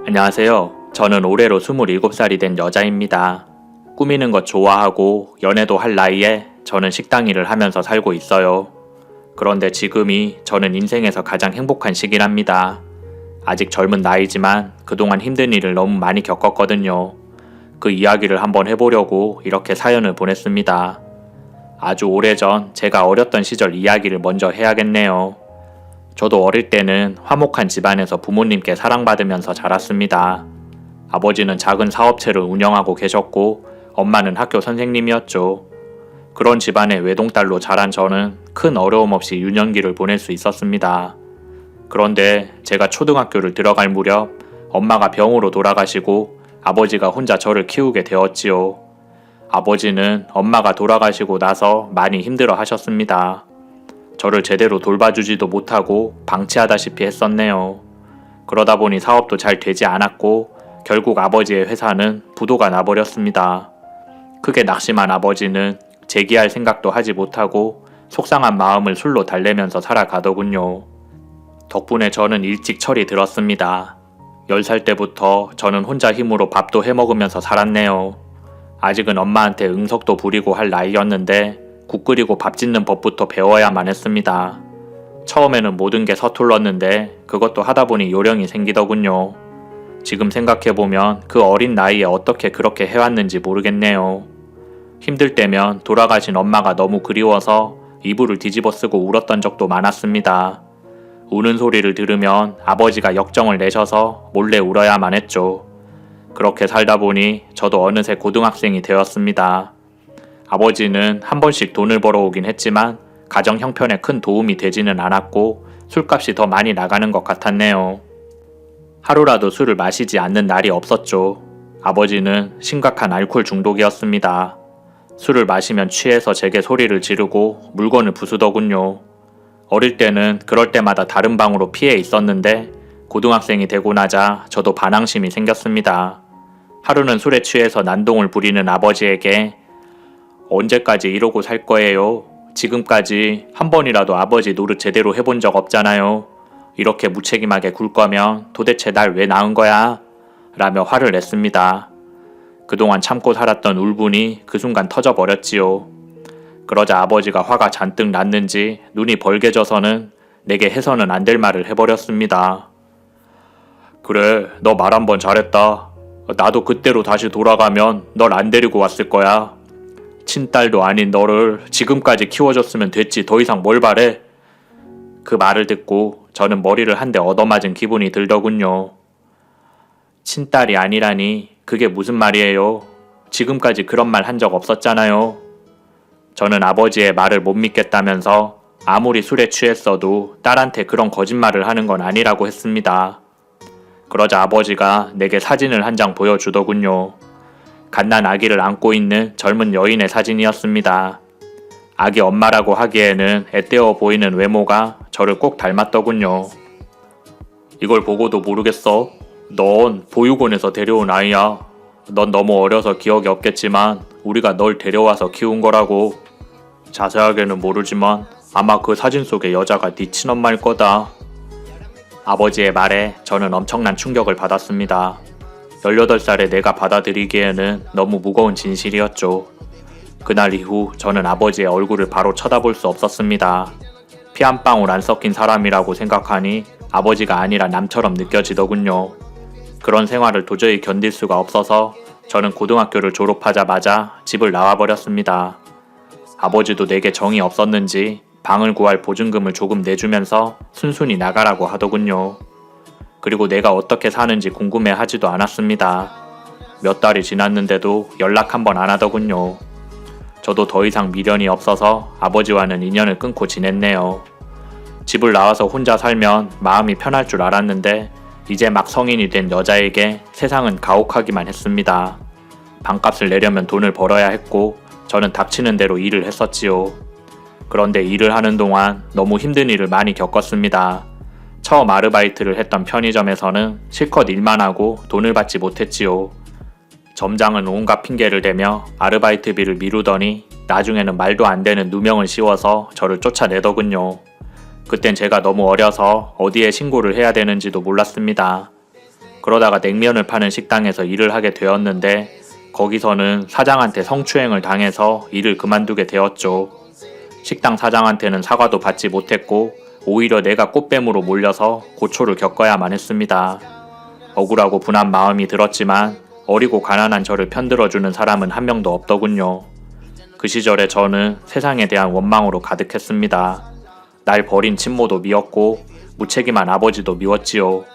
안녕하세요. 저는 올해로 27살이 된 여자입니다. 꾸미는 것 좋아하고 연애도 할 나이에 저는 식당 일을 하면서 살고 있어요. 그런데 지금이 저는 인생에서 가장 행복한 시기랍니다. 아직 젊은 나이지만 그동안 힘든 일을 너무 많이 겪었거든요. 그 이야기를 한번 해보려고 이렇게 사연을 보냈습니다. 아주 오래전 제가 어렸던 시절 이야기를 먼저 해야겠네요. 저도 어릴 때는 화목한 집안에서 부모님께 사랑받으면서 자랐습니다. 아버지는 작은 사업체를 운영하고 계셨고 엄마는 학교 선생님이었죠. 그런 집안의 외동딸로 자란 저는 큰 어려움 없이 유년기를 보낼 수 있었습니다. 그런데 제가 초등학교를 들어갈 무렵 엄마가 병으로 돌아가시고 아버지가 혼자 저를 키우게 되었지요. 아버지는 엄마가 돌아가시고 나서 많이 힘들어 하셨습니다. 저를 제대로 돌봐주지도 못하고 방치하다시피 했었네요. 그러다 보니 사업도 잘 되지 않았고 결국 아버지의 회사는 부도가 나버렸습니다. 크게 낙심한 아버지는 재기할 생각도 하지 못하고 속상한 마음을 술로 달래면서 살아가더군요. 덕분에 저는 일찍 철이 들었습니다. 10살 때부터 저는 혼자 힘으로 밥도 해먹으면서 살았네요. 아직은 엄마한테 응석도 부리고 할 나이였는데 국 끓이고 밥 짓는 법부터 배워야만 했습니다. 처음에는 모든 게 서툴렀는데 그것도 하다 보니 요령이 생기더군요. 지금 생각해보면 그 어린 나이에 어떻게 그렇게 해왔는지 모르겠네요. 힘들 때면 돌아가신 엄마가 너무 그리워서 이불을 뒤집어 쓰고 울었던 적도 많았습니다. 우는 소리를 들으면 아버지가 역정을 내셔서 몰래 울어야만 했죠. 그렇게 살다 보니 저도 어느새 고등학생이 되었습니다. 아버지는 한 번씩 돈을 벌어오긴 했지만 가정 형편에 큰 도움이 되지는 않았고 술값이 더 많이 나가는 것 같았네요. 하루라도 술을 마시지 않는 날이 없었죠. 아버지는 심각한 알코올 중독이었습니다. 술을 마시면 취해서 제게 소리를 지르고 물건을 부수더군요. 어릴 때는 그럴 때마다 다른 방으로 피해 있었는데 고등학생이 되고 나자 저도 반항심이 생겼습니다. 하루는 술에 취해서 난동을 부리는 아버지에게 언제까지 이러고 살 거예요? 지금까지 한 번이라도 아버지 노릇 제대로 해본 적 없잖아요. 이렇게 무책임하게 굴 거면 도대체 날 왜 낳은 거야? 라며 화를 냈습니다. 그동안 참고 살았던 울분이 그 순간 터져버렸지요. 그러자 아버지가 화가 잔뜩 났는지 눈이 벌게져서는 내게 해서는 안 될 말을 해버렸습니다. 그래, 너 말 한번 잘했다. 나도 그때로 다시 돌아가면 널 안 데리고 왔을 거야. 친딸도 아닌 너를 지금까지 키워줬으면 됐지 더 이상 뭘 바래? 그 말을 듣고 저는 머리를 한 대 얻어맞은 기분이 들더군요. 친딸이 아니라니 그게 무슨 말이에요? 지금까지 그런 말 한 적 없었잖아요. 저는 아버지의 말을 못 믿겠다면서 아무리 술에 취했어도 딸한테 그런 거짓말을 하는 건 아니라고 했습니다. 그러자 아버지가 내게 사진을 한 장 보여주더군요. 갓난 아기를 안고 있는 젊은 여인의 사진이었습니다. 아기 엄마라고 하기에는 애때어 보이는 외모가 저를 꼭 닮았더군요. 이걸 보고도 모르겠어? 넌 보육원에서 데려온 아이야. 넌 너무 어려서 기억이 없겠지만 우리가 널 데려와서 키운 거라고. 자세하게는 모르지만 아마 그 사진 속의 여자가 네 친엄마일 거다. 아버지의 말에 저는 엄청난 충격을 받았습니다. 18살에 내가 받아들이기에는 너무 무거운 진실이었죠. 그날 이후 저는 아버지의 얼굴을 바로 쳐다볼 수 없었습니다. 피 한 방울 안 섞인 사람이라고 생각하니 아버지가 아니라 남처럼 느껴지더군요. 그런 생활을 도저히 견딜 수가 없어서 저는 고등학교를 졸업하자마자 집을 나와버렸습니다. 아버지도 내게 정이 없었는지 방을 구할 보증금을 조금 내주면서 순순히 나가라고 하더군요. 그리고 내가 어떻게 사는지 궁금해하지도 않았습니다. 몇 달이 지났는데도 연락 한번 안 하더군요. 저도 더 이상 미련이 없어서 아버지와는 인연을 끊고 지냈네요. 집을 나와서 혼자 살면 마음이 편할 줄 알았는데 이제 막 성인이 된 여자에게 세상은 가혹하기만 했습니다. 방값을 내려면 돈을 벌어야 했고 저는 닥치는 대로 일을 했었지요. 그런데 일을 하는 동안 너무 힘든 일을 많이 겪었습니다. 처음 아르바이트를 했던 편의점에서는 실컷 일만 하고 돈을 받지 못했지요. 점장은 온갖 핑계를 대며 아르바이트비를 미루더니 나중에는 말도 안 되는 누명을 씌워서 저를 쫓아내더군요. 그땐 제가 너무 어려서 어디에 신고를 해야 되는지도 몰랐습니다. 그러다가 냉면을 파는 식당에서 일을 하게 되었는데 거기서는 사장한테 성추행을 당해서 일을 그만두게 되었죠. 식당 사장한테는 사과도 받지 못했고 오히려 내가 꽃뱀으로 몰려서 고초를 겪어야만 했습니다. 억울하고 분한 마음이 들었지만 어리고 가난한 저를 편들어주는 사람은 한 명도 없더군요. 그 시절에 저는 세상에 대한 원망으로 가득했습니다. 날 버린 친모도 미웠고 무책임한 아버지도 미웠지요.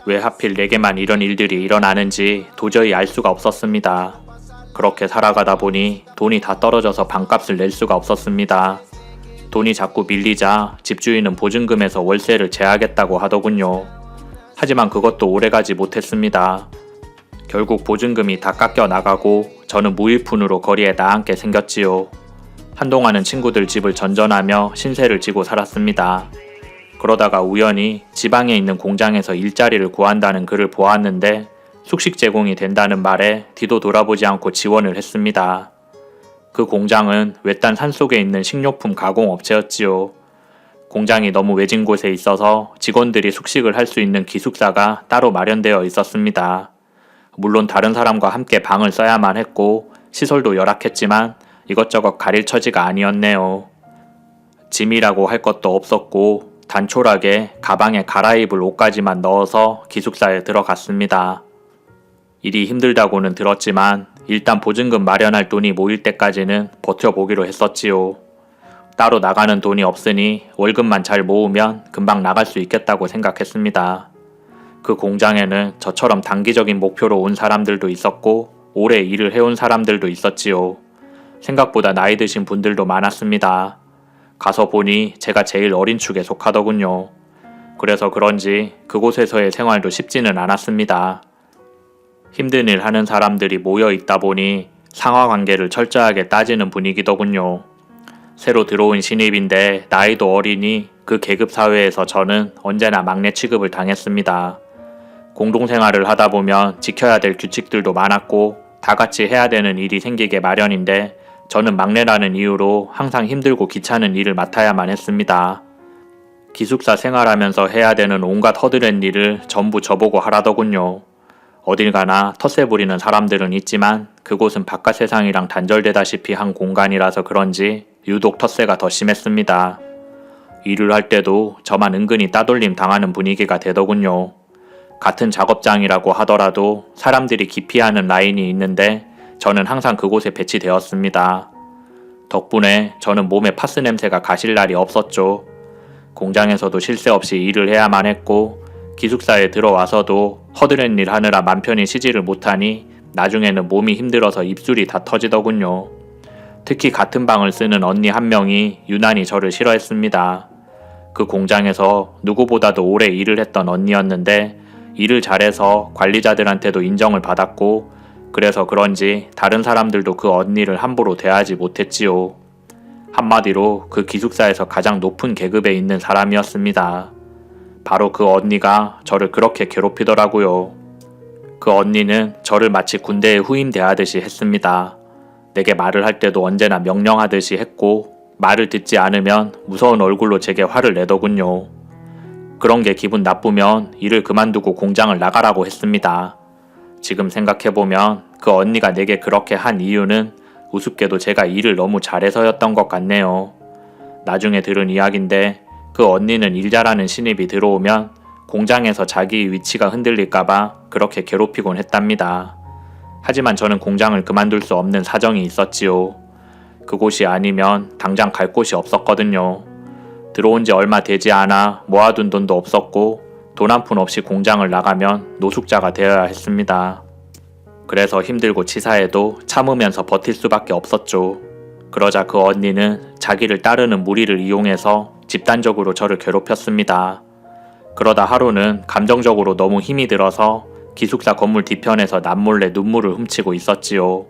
왜 하필 내게만 이런 일들이 일어나는지 도저히 알 수가 없었습니다. 그렇게 살아가다 보니 돈이 다 떨어져서 방값을 낼 수가 없었습니다. 돈이 자꾸 밀리자 집주인은 보증금에서 월세를 제하겠다고 하더군요. 하지만 그것도 오래가지 못했습니다. 결국 보증금이 다 깎여 나가고 저는 무일푼으로 거리에 나앉게 생겼지요. 한동안은 친구들 집을 전전하며 신세를 지고 살았습니다. 그러다가 우연히 지방에 있는 공장에서 일자리를 구한다는 글을 보았는데 숙식 제공이 된다는 말에 뒤도 돌아보지 않고 지원을 했습니다. 그 공장은 외딴 산속에 있는 식료품 가공업체였지요. 공장이 너무 외진 곳에 있어서 직원들이 숙식을 할 수 있는 기숙사가 따로 마련되어 있었습니다. 물론 다른 사람과 함께 방을 써야만 했고 시설도 열악했지만 이것저것 가릴 처지가 아니었네요. 짐이라고 할 것도 없었고 단촐하게 가방에 갈아입을 옷까지만 넣어서 기숙사에 들어갔습니다. 일이 힘들다고는 들었지만 일단 보증금 마련할 돈이 모일 때까지는 버텨보기로 했었지요. 따로 나가는 돈이 없으니 월급만 잘 모으면 금방 나갈 수 있겠다고 생각했습니다. 그 공장에는 저처럼 단기적인 목표로 온 사람들도 있었고 오래 일을 해온 사람들도 있었지요. 생각보다 나이 드신 분들도 많았습니다. 가서 보니 제가 제일 어린 축에 속하더군요. 그래서 그런지 그곳에서의 생활도 쉽지는 않았습니다. 힘든 일 하는 사람들이 모여 있다 보니 상하관계를 철저하게 따지는 분위기더군요. 새로 들어온 신입인데 나이도 어리니 그 계급 사회에서 저는 언제나 막내 취급을 당했습니다. 공동생활을 하다 보면 지켜야 될 규칙들도 많았고 다 같이 해야 되는 일이 생기게 마련인데 저는 막내라는 이유로 항상 힘들고 귀찮은 일을 맡아야만 했습니다. 기숙사 생활하면서 해야 되는 온갖 허드렛 일을 전부 저보고 하라더군요. 어딜 가나 텃세 부리는 사람들은 있지만 그곳은 바깥 세상이랑 단절되다시피 한 공간이라서 그런지 유독 텃세가 더 심했습니다. 일을 할 때도 저만 은근히 따돌림 당하는 분위기가 되더군요. 같은 작업장이라고 하더라도 사람들이 기피하는 라인이 있는데 저는 항상 그곳에 배치되었습니다. 덕분에 저는 몸에 파스 냄새가 가실 날이 없었죠. 공장에서도 쉴 새 없이 일을 해야만 했고 기숙사에 들어와서도 허드렛 일 하느라 맘 편히 쉬지를 못하니 나중에는 몸이 힘들어서 입술이 다 터지더군요. 특히 같은 방을 쓰는 언니 한 명이 유난히 저를 싫어했습니다. 그 공장에서 누구보다도 오래 일을 했던 언니였는데 일을 잘해서 관리자들한테도 인정을 받았고 그래서 그런지 다른 사람들도 그 언니를 함부로 대하지 못했지요. 한마디로 그 기숙사에서 가장 높은 계급에 있는 사람이었습니다. 바로 그 언니가 저를 그렇게 괴롭히더라고요. 그 언니는 저를 마치 군대에 후임대하듯이 했습니다. 내게 말을 할 때도 언제나 명령하듯이 했고 말을 듣지 않으면 무서운 얼굴로 제게 화를 내더군요. 그런 게 기분 나쁘면 일을 그만두고 공장을 나가라고 했습니다. 지금 생각해보면 그 언니가 내게 그렇게 한 이유는 우습게도 제가 일을 너무 잘해서였던 것 같네요. 나중에 들은 이야기인데 그 언니는 일 잘하는 신입이 들어오면 공장에서 자기 위치가 흔들릴까봐 그렇게 괴롭히곤 했답니다. 하지만 저는 공장을 그만둘 수 없는 사정이 있었지요. 그곳이 아니면 당장 갈 곳이 없었거든요. 들어온 지 얼마 되지 않아 모아둔 돈도 없었고 돈 한 푼 없이 공장을 나가면 노숙자가 되어야 했습니다. 그래서 힘들고 치사해도 참으면서 버틸 수밖에 없었죠. 그러자 그 언니는 자기를 따르는 무리를 이용해서 집단적으로 저를 괴롭혔습니다. 그러다 하루는 감정적으로 너무 힘이 들어서 기숙사 건물 뒤편에서 남몰래 눈물을 훔치고 있었지요.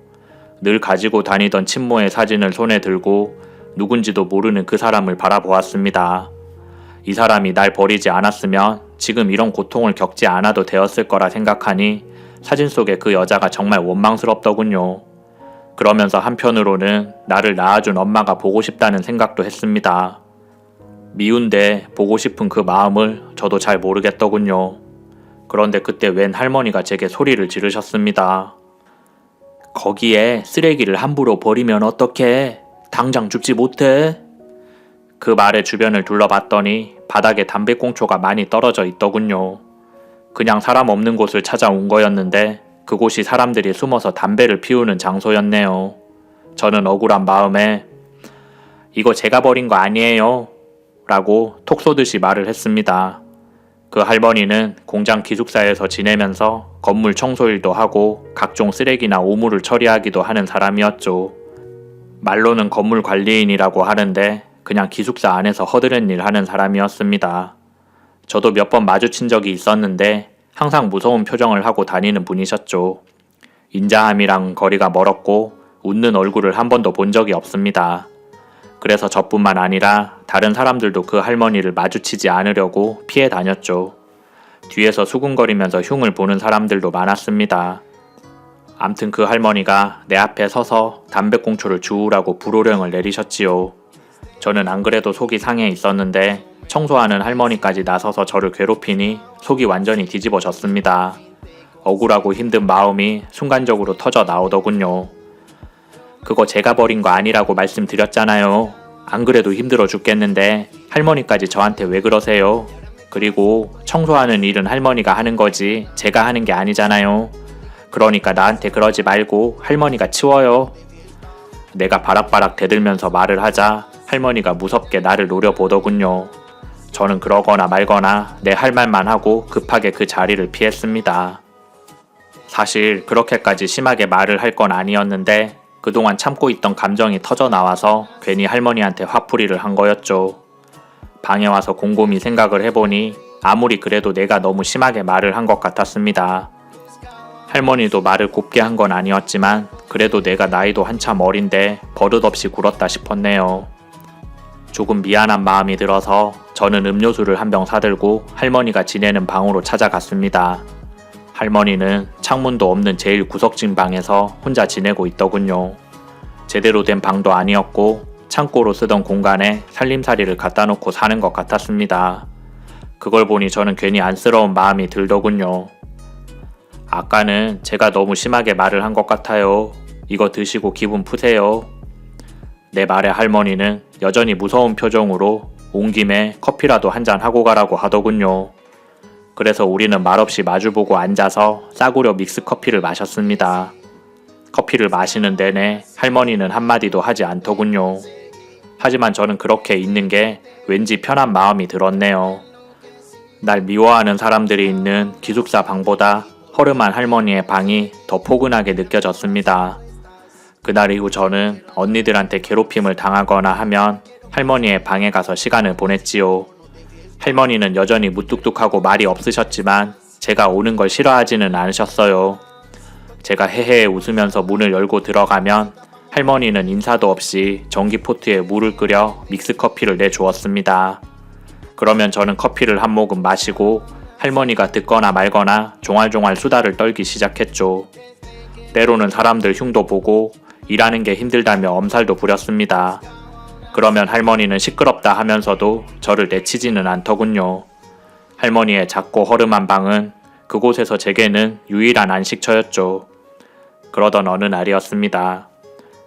늘 가지고 다니던 친모의 사진을 손에 들고 누군지도 모르는 그 사람을 바라보았습니다. 이 사람이 날 버리지 않았으면 지금 이런 고통을 겪지 않아도 되었을 거라 생각하니 사진 속의 그 여자가 정말 원망스럽더군요. 그러면서 한편으로는 나를 낳아준 엄마가 보고 싶다는 생각도 했습니다. 미운데 보고 싶은 그 마음을 저도 잘 모르겠더군요. 그런데 그때 웬 할머니가 제게 소리를 지르셨습니다. 거기에 쓰레기를 함부로 버리면 어떡해? 당장 줍지 못해? 그 말에 주변을 둘러봤더니 바닥에 담배꽁초가 많이 떨어져 있더군요. 그냥 사람 없는 곳을 찾아온 거였는데 그곳이 사람들이 숨어서 담배를 피우는 장소였네요. 저는 억울한 마음에 이거 제가 버린 거 아니에요 라고 톡 쏘듯이 말을 했습니다. 그 할머니는 공장 기숙사에서 지내면서 건물 청소일도 하고 각종 쓰레기나 오물을 처리하기도 하는 사람이었죠. 말로는 건물 관리인이라고 하는데 그냥 기숙사 안에서 허드렛 일 하는 사람이었습니다. 저도 몇 번 마주친 적이 있었는데 항상 무서운 표정을 하고 다니는 분이셨죠. 인자함이랑 거리가 멀었고 웃는 얼굴을 한 번도 본 적이 없습니다. 그래서 저뿐만 아니라 다른 사람들도 그 할머니를 마주치지 않으려고 피해 다녔죠. 뒤에서 수군거리면서 흉을 보는 사람들도 많았습니다. 암튼 그 할머니가 내 앞에 서서 담배꽁초를 주우라고 불호령을 내리셨지요. 저는 안 그래도 속이 상해 있었는데 청소하는 할머니까지 나서서 저를 괴롭히니 속이 완전히 뒤집어졌습니다. 억울하고 힘든 마음이 순간적으로 터져 나오더군요. 그거 제가 버린 거 아니라고 말씀드렸잖아요. 안 그래도 힘들어 죽겠는데 할머니까지 저한테 왜 그러세요? 그리고 청소하는 일은 할머니가 하는 거지 제가 하는 게 아니잖아요. 그러니까 나한테 그러지 말고 할머니가 치워요. 내가 바락바락 대들면서 말을 하자 할머니가 무섭게 나를 노려보더군요. 저는 그러거나 말거나 내 할 말만 하고 급하게 그 자리를 피했습니다. 사실 그렇게까지 심하게 말을 할 건 아니었는데 그동안 참고 있던 감정이 터져 나와서 괜히 할머니한테 화풀이를 한 거였죠. 방에 와서 곰곰이 생각을 해보니 아무리 그래도 내가 너무 심하게 말을 한 것 같았습니다. 할머니도 말을 곱게 한 건 아니었지만 그래도 내가 나이도 한참 어린데 버릇없이 굴었다 싶었네요. 조금 미안한 마음이 들어서 저는 음료수를 한 병 사들고 할머니가 지내는 방으로 찾아갔습니다. 할머니는 창문도 없는 제일 구석진 방에서 혼자 지내고 있더군요. 제대로 된 방도 아니었고 창고로 쓰던 공간에 살림살이를 갖다 놓고 사는 것 같았습니다. 그걸 보니 저는 괜히 안쓰러운 마음이 들더군요. 아까는 제가 너무 심하게 말을 한 것 같아요. 이거 드시고 기분 푸세요. 내 말에 할머니는 여전히 무서운 표정으로 온 김에 커피라도 한잔 하고 가라고 하더군요. 그래서 우리는 말없이 마주보고 앉아서 싸구려 믹스커피를 마셨습니다. 커피를 마시는 내내 할머니는 한마디도 하지 않더군요. 하지만 저는 그렇게 있는 게 왠지 편한 마음이 들었네요. 날 미워하는 사람들이 있는 기숙사 방보다 허름한 할머니의 방이 더 포근하게 느껴졌습니다. 그날 이후 저는 언니들한테 괴롭힘을 당하거나 하면 할머니의 방에 가서 시간을 보냈지요. 할머니는 여전히 무뚝뚝하고 말이 없으셨지만 제가 오는 걸 싫어하지는 않으셨어요. 제가 헤헤 웃으면서 문을 열고 들어가면 할머니는 인사도 없이 전기포트에 물을 끓여 믹스커피를 내주었습니다. 그러면 저는 커피를 한 모금 마시고 할머니가 듣거나 말거나 종알종알 수다를 떨기 시작했죠. 때로는 사람들 흉도 보고 일하는 게 힘들다며 엄살도 부렸습니다. 그러면 할머니는 시끄럽다 하면서도 저를 내치지는 않더군요. 할머니의 작고 허름한 방은 그곳에서 제게는 유일한 안식처였죠. 그러던 어느 날이었습니다.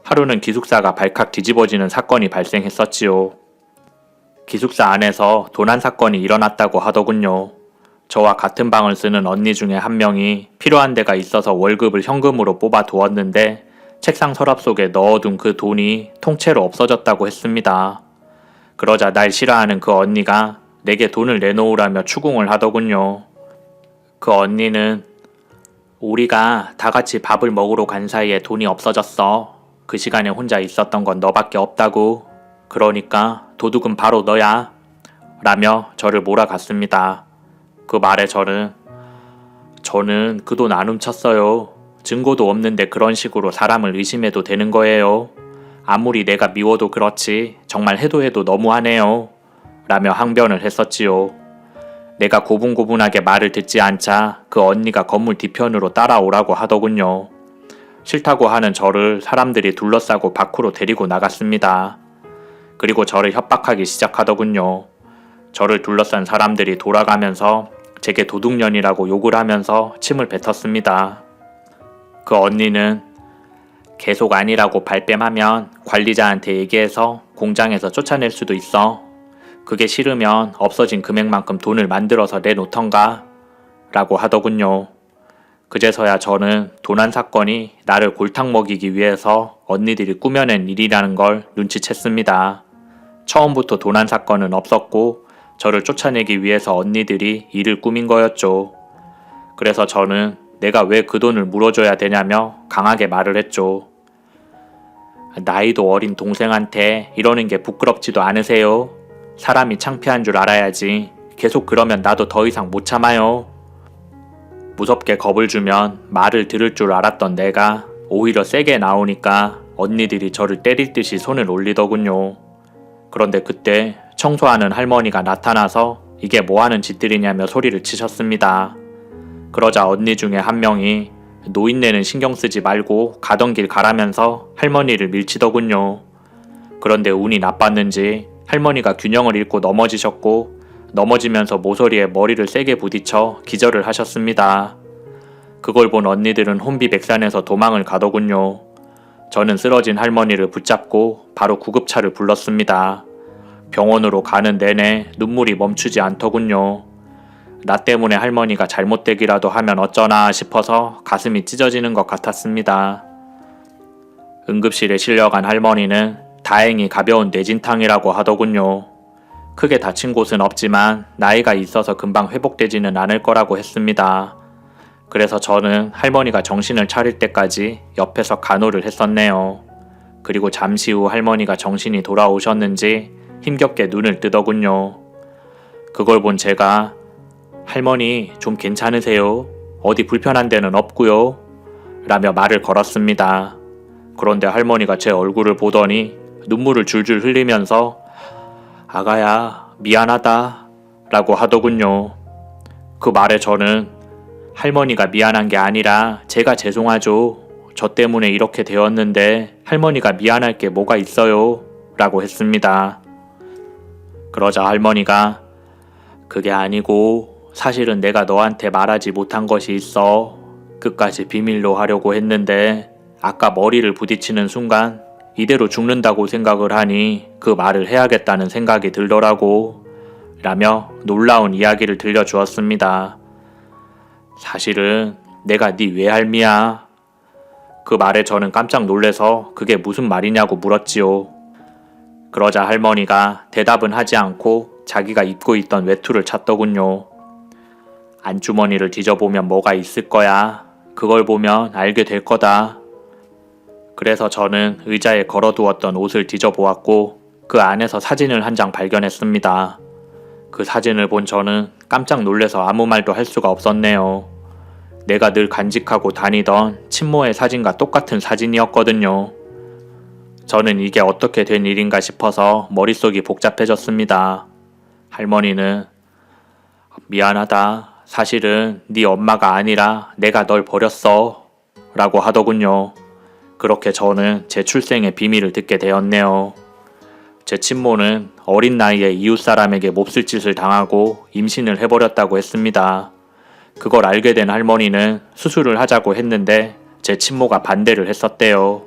하루는 기숙사가 발칵 뒤집어지는 사건이 발생했었지요. 기숙사 안에서 도난 사건이 일어났다고 하더군요. 저와 같은 방을 쓰는 언니 중에 한 명이 필요한 데가 있어서 월급을 현금으로 뽑아 두었는데 책상 서랍 속에 넣어둔 그 돈이 통째로 없어졌다고 했습니다. 그러자 날 싫어하는 그 언니가 내게 돈을 내놓으라며 추궁을 하더군요. 그 언니는 우리가 다 같이 밥을 먹으러 간 사이에 돈이 없어졌어. 그 시간에 혼자 있었던 건 너밖에 없다고. 그러니까 도둑은 바로 너야. 라며 저를 몰아갔습니다. 그 말에 저는 그 돈 안 훔쳤어요. 증거도 없는데 그런 식으로 사람을 의심해도 되는 거예요. 아무리 내가 미워도 그렇지 정말 해도 너무하네요. 라며 항변을 했었지요. 내가 고분고분하게 말을 듣지 않자 그 언니가 건물 뒤편으로 따라오라고 하더군요. 싫다고 하는 저를 사람들이 둘러싸고 밖으로 데리고 나갔습니다. 그리고 저를 협박하기 시작하더군요. 저를 둘러싼 사람들이 돌아가면서 제게 도둑년이라고 욕을 하면서 침을 뱉었습니다. 그 언니는 계속 아니라고 발뺌하면 관리자한테 얘기해서 공장에서 쫓아낼 수도 있어. 그게 싫으면 없어진 금액만큼 돈을 만들어서 내놓던가 라고 하더군요. 그제서야 저는 도난 사건이 나를 골탕 먹이기 위해서 언니들이 꾸며낸 일이라는 걸 눈치챘습니다. 처음부터 도난 사건은 없었고 저를 쫓아내기 위해서 언니들이 일을 꾸민 거였죠. 그래서 저는 내가 왜 그 돈을 물어줘야 되냐며 강하게 말을 했죠. 나이도 어린 동생한테 이러는 게 부끄럽지도 않으세요? 사람이 창피한 줄 알아야지. 계속 그러면 나도 더 이상 못 참아요. 무섭게 겁을 주면 말을 들을 줄 알았던 내가 오히려 세게 나오니까 언니들이 저를 때릴 듯이 손을 올리더군요. 그런데 그때 청소하는 할머니가 나타나서 이게 뭐하는 짓들이냐며 소리를 치셨습니다. 그러자 언니 중에 한 명이 노인네는 신경 쓰지 말고 가던 길 가라면서 할머니를 밀치더군요. 그런데 운이 나빴는지 할머니가 균형을 잃고 넘어지셨고 넘어지면서 모서리에 머리를 세게 부딪혀 기절을 하셨습니다. 그걸 본 언니들은 혼비백산해서 도망을 가더군요. 저는 쓰러진 할머니를 붙잡고 바로 구급차를 불렀습니다. 병원으로 가는 내내 눈물이 멈추지 않더군요. 나 때문에 할머니가 잘못되기라도 하면 어쩌나 싶어서 가슴이 찢어지는 것 같았습니다. 응급실에 실려간 할머니는 다행히 가벼운 뇌진탕이라고 하더군요. 크게 다친 곳은 없지만 나이가 있어서 금방 회복되지는 않을 거라고 했습니다. 그래서 저는 할머니가 정신을 차릴 때까지 옆에서 간호를 했었네요. 그리고 잠시 후 할머니가 정신이 돌아오셨는지 힘겹게 눈을 뜨더군요. 그걸 본 제가 할머니 좀 괜찮으세요? 어디 불편한 데는 없고요? 라며 말을 걸었습니다. 그런데 할머니가 제 얼굴을 보더니 눈물을 줄줄 흘리면서 아가야 미안하다 라고 하더군요. 그 말에 저는 할머니가 미안한 게 아니라 제가 죄송하죠. 저 때문에 이렇게 되었는데 할머니가 미안할 게 뭐가 있어요? 라고 했습니다. 그러자 할머니가 그게 아니고 사실은 내가 너한테 말하지 못한 것이 있어. 끝까지 비밀로 하려고 했는데 아까 머리를 부딪히는 순간 이대로 죽는다고 생각을 하니 그 말을 해야겠다는 생각이 들더라고 라며 놀라운 이야기를 들려주었습니다. 사실은 내가 네 외할미야. 그 말에 저는 깜짝 놀래서 그게 무슨 말이냐고 물었지요. 그러자 할머니가 대답은 하지 않고 자기가 입고 있던 외투를 찾더군요. 안주머니를 뒤져보면 뭐가 있을 거야. 그걸 보면 알게 될 거다. 그래서 저는 의자에 걸어두었던 옷을 뒤져보았고 그 안에서 사진을 한 장 발견했습니다. 그 사진을 본 저는 깜짝 놀라서 아무 말도 할 수가 없었네요. 내가 늘 간직하고 다니던 친모의 사진과 똑같은 사진이었거든요. 저는 이게 어떻게 된 일인가 싶어서 머릿속이 복잡해졌습니다. 할머니는 미안하다. 사실은 네 엄마가 아니라 내가 널 버렸어 라고 하더군요. 그렇게 저는 제 출생의 비밀을 듣게 되었네요. 제 친모는 어린 나이에 이웃사람에게 몹쓸 짓을 당하고 임신을 해버렸다고 했습니다. 그걸 알게 된 할머니는 수술을 하자고 했는데 제 친모가 반대를 했었대요.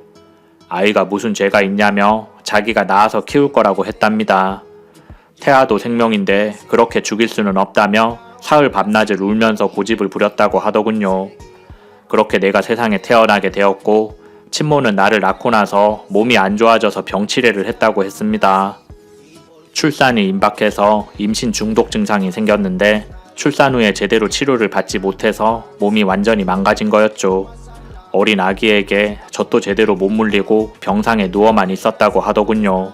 아이가 무슨 죄가 있냐며 자기가 낳아서 키울 거라고 했답니다. 태아도 생명인데 그렇게 죽일 수는 없다며 사흘 밤낮을 울면서 고집을 부렸다고 하더군요. 그렇게 내가 세상에 태어나게 되었고 친모는 나를 낳고 나서 몸이 안 좋아져서 병치레를 했다고 했습니다. 출산이 임박해서 임신 중독 증상이 생겼는데 출산 후에 제대로 치료를 받지 못해서 몸이 완전히 망가진 거였죠. 어린 아기에게 젖도 제대로 못 물리고 병상에 누워만 있었다고 하더군요.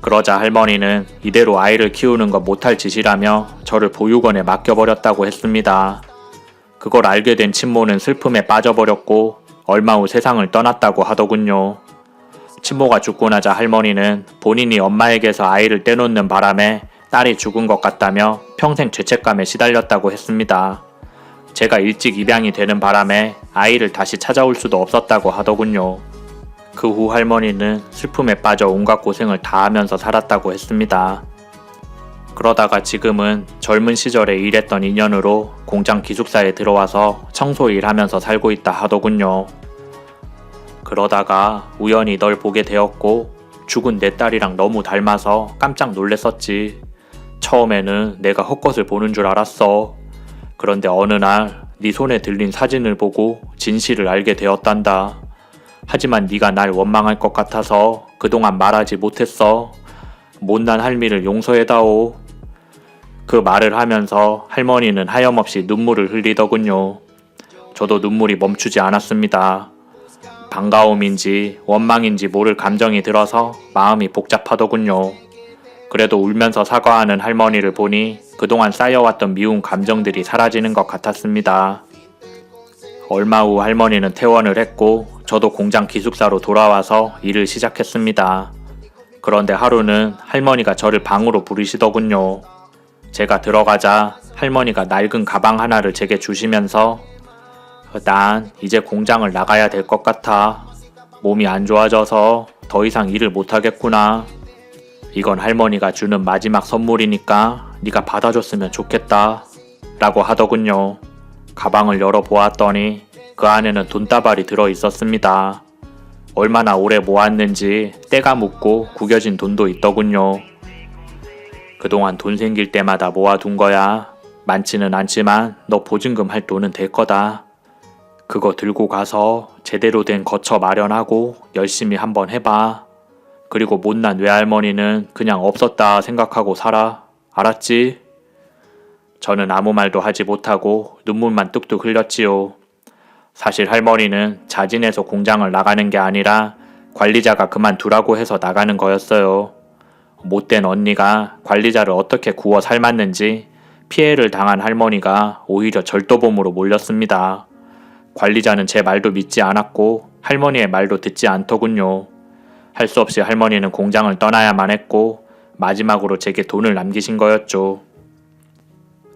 그러자 할머니는 이대로 아이를 키우는 건 못할 짓이라며 저를 보육원에 맡겨버렸다고 했습니다. 그걸 알게 된 친모는 슬픔에 빠져버렸고 얼마 후 세상을 떠났다고 하더군요. 친모가 죽고 나자 할머니는 본인이 엄마에게서 아이를 떼놓는 바람에 딸이 죽은 것 같다며 평생 죄책감에 시달렸다고 했습니다. 제가 일찍 입양이 되는 바람에 아이를 다시 찾아올 수도 없었다고 하더군요. 그 후 할머니는 슬픔에 빠져 온갖 고생을 다 하면서 살았다고 했습니다. 그러다가 지금은 젊은 시절에 일했던 인연으로 공장 기숙사에 들어와서 청소 일하면서 살고 있다 하더군요. 그러다가 우연히 널 보게 되었고 죽은 내 딸이랑 너무 닮아서 깜짝 놀랬었지. 처음에는 내가 헛것을 보는 줄 알았어. 그런데 어느 날 네 손에 들린 사진을 보고 진실을 알게 되었단다. 하지만 네가 날 원망할 것 같아서 그동안 말하지 못했어. 못난 할미를 용서해다오. 그 말을 하면서 할머니는 하염없이 눈물을 흘리더군요. 저도 눈물이 멈추지 않았습니다. 반가움인지 원망인지 모를 감정이 들어서 마음이 복잡하더군요. 그래도 울면서 사과하는 할머니를 보니 그동안 쌓여왔던 미운 감정들이 사라지는 것 같았습니다. 얼마 후 할머니는 퇴원을 했고 저도 공장 기숙사로 돌아와서 일을 시작했습니다. 그런데 하루는 할머니가 저를 방으로 부르시더군요. 제가 들어가자 할머니가 낡은 가방 하나를 제게 주시면서 난 이제 공장을 나가야 될 것 같아. 몸이 안 좋아져서 더 이상 일을 못하겠구나. 이건 할머니가 주는 마지막 선물이니까 네가 받아줬으면 좋겠다 라고 하더군요. 가방을 열어보았더니 그 안에는 돈다발이 들어있었습니다. 얼마나 오래 모았는지 때가 묻고 구겨진 돈도 있더군요. 그동안 돈 생길 때마다 모아둔 거야. 많지는 않지만 너 보증금 할 돈은 될 거다. 그거 들고 가서 제대로 된 거처 마련하고 열심히 한번 해봐. 그리고 못난 외할머니는 그냥 없었다 생각하고 살아. 알았지? 저는 아무 말도 하지 못하고 눈물만 뚝뚝 흘렸지요. 사실 할머니는 자진해서 공장을 나가는 게 아니라 관리자가 그만두라고 해서 나가는 거였어요. 못된 언니가 관리자를 어떻게 구워 삶았는지 피해를 당한 할머니가 오히려 절도범으로 몰렸습니다. 관리자는 제 말도 믿지 않았고 할머니의 말도 듣지 않더군요. 할 수 없이 할머니는 공장을 떠나야만 했고 마지막으로 제게 돈을 남기신 거였죠.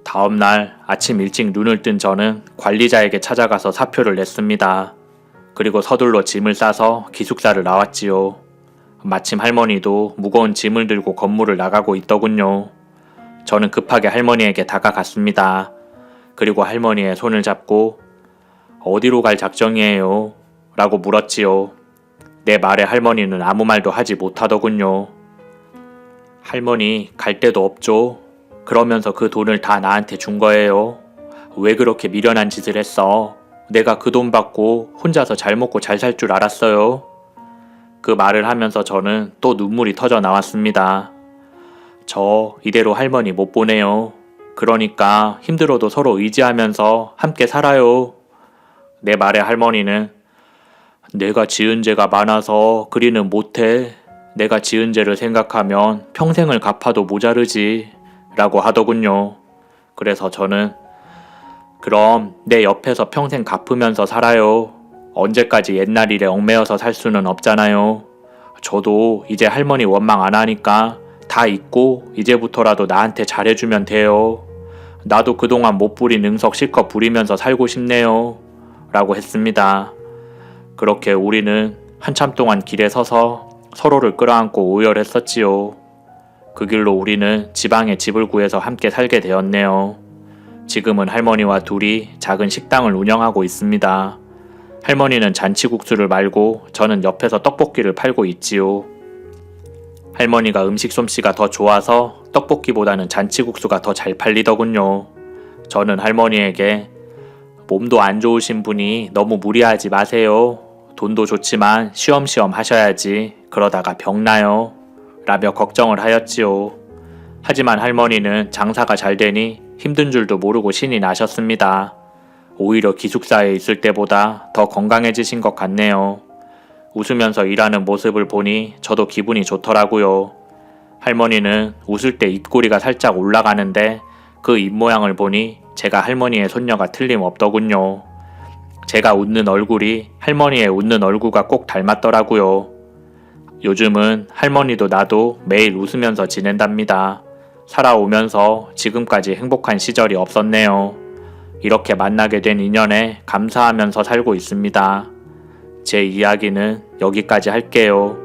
다음날 아침 일찍 눈을 뜬 저는 관리자에게 찾아가서 사표를 냈습니다. 그리고 서둘러 짐을 싸서 기숙사를 나왔지요. 마침 할머니도 무거운 짐을 들고 건물을 나가고 있더군요. 저는 급하게 할머니에게 다가갔습니다. 그리고 할머니의 손을 잡고 어디로 갈 작정이에요? 라고 물었지요. 내 말에 할머니는 아무 말도 하지 못하더군요. 할머니, 갈 데도 없죠? 그러면서 그 돈을 다 나한테 준 거예요. 왜 그렇게 미련한 짓을 했어? 내가 그 돈 받고 혼자서 잘 먹고 잘 살 줄 알았어요. 그 말을 하면서 저는 또 눈물이 터져 나왔습니다. 저 이대로 할머니 못 보내요. 그러니까 힘들어도 서로 의지하면서 함께 살아요. 내 말에 할머니는 내가 지은 죄가 많아서 그리는 못해. 내가 지은 죄를 생각하면 평생을 갚아도 모자르지 라고 하더군요. 그래서 저는 그럼 내 옆에서 평생 갚으면서 살아요. 언제까지 옛날 일에 얽매여서 살 수는 없잖아요. 저도 이제 할머니 원망 안 하니까 다 잊고 이제부터라도 나한테 잘해주면 돼요. 나도 그동안 못 부린 응석 실컷 부리면서 살고 싶네요. 라고 했습니다. 그렇게 우리는 한참 동안 길에 서서 서로를 끌어안고 오열했었지요. 그 길로 우리는 지방에 집을 구해서 함께 살게 되었네요. 지금은 할머니와 둘이 작은 식당을 운영하고 있습니다. 할머니는 잔치국수를 말고 저는 옆에서 떡볶이를 팔고 있지요. 할머니가 음식 솜씨가 더 좋아서 떡볶이보다는 잔치국수가 더 잘 팔리더군요. 저는 할머니에게 몸도 안 좋으신 분이 너무 무리하지 마세요. 돈도 좋지만 쉬엄쉬엄 하셔야지. 그러다가 병나요. 라며 걱정을 하였지요. 하지만 할머니는 장사가 잘 되니 힘든 줄도 모르고 신이 나셨습니다. 오히려 기숙사에 있을 때보다 더 건강해지신 것 같네요. 웃으면서 일하는 모습을 보니 저도 기분이 좋더라고요. 할머니는 웃을 때 입꼬리가 살짝 올라가는데 그 입모양을 보니 제가 할머니의 손녀가 틀림없더군요. 제가 웃는 얼굴이 할머니의 웃는 얼굴과 꼭 닮았더라고요. 요즘은 할머니도 나도 매일 웃으면서 지낸답니다. 살아오면서 지금까지 행복한 시절이 없었네요. 이렇게 만나게 된 인연에 감사하면서 살고 있습니다. 제 이야기는 여기까지 할게요.